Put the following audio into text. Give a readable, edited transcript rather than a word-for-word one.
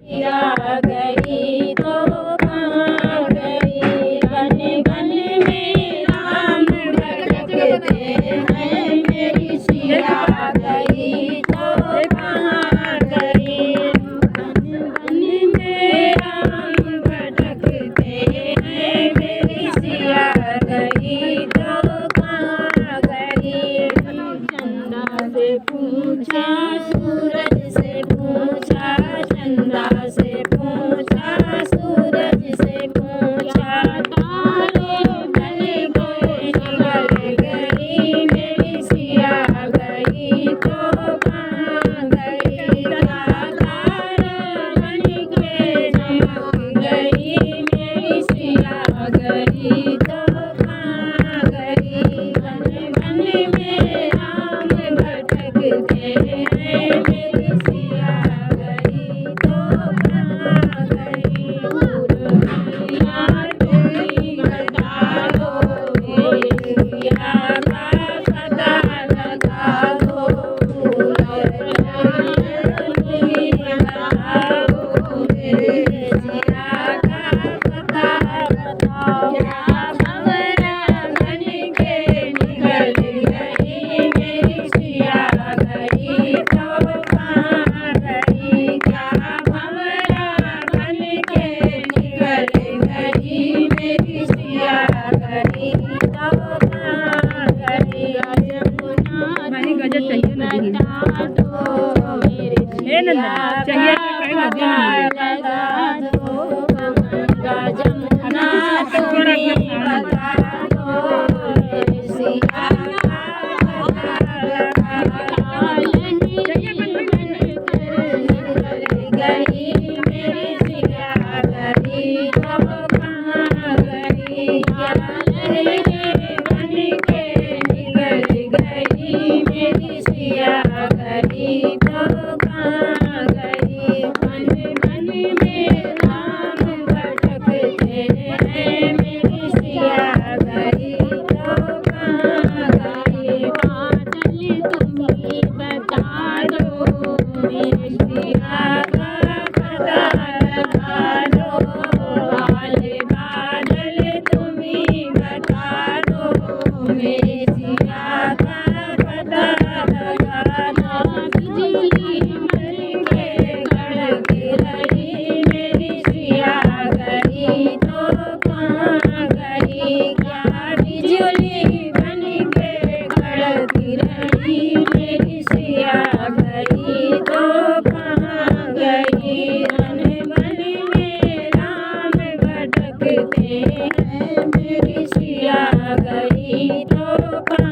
सिया गई तो कहाँ गई, बन बन में राम भटकते हैं, मेरी सिया गई तो कहाँ गई। बन बन में राम भटकते हैं, मेरी सिया गई तो कहाँ गई। चंदा से पूछा, सूरज से पूछा, चंदा से पूछा, सूरज से पूछा, तारे बन गए निकल गई, मेरी सिया गई तो कहाँ गई। तारा बन के चमक गई, मेरी सिया गई तो कहाँ गई। बन बन में राम भटकते हैं, मेरी सिया गई तो कहाँ गई। पूर्विया तुम बता दो, मेरी सिया का पता लगा दो। पूर्विया तुम बताओ, मेरी सिया का पता बताओ। क्या भंवरा बन के निकल गई, मेरी सिया गई तो कहाँ गई। क्या भंवरा बन के निकल गई, मेरी सिया गई तो कहाँ गई। जमुना बता दो, मेरी सिया का पता लगा दो। गंगा जमुना तुम्हें बता दो, मेरी सिया का पता लगा दो। गई मेरी सिया गई तो कहाँ गई। क्या लहरें बन के निकल गई, मेरी सिया गई तो कहाँ गई। बन बन में राम भटकते हैं, मेरी सिया गई तो कहाँ गई। बादल तुम्हें बता दो, मेरी सिया का पता लगा दो। काले बादल तुम्हें बता दो, मेरी सिया का पता लगा दो। बिजली बन के कड़क रही, मेरी सिया गई तो कहाँ गई। क्या बिजली बन के कड़क रही, मेरी सिया गई तो कहाँ गई। बन बन में राम भटकते हैं, मेरी सिया गई तो कहाँ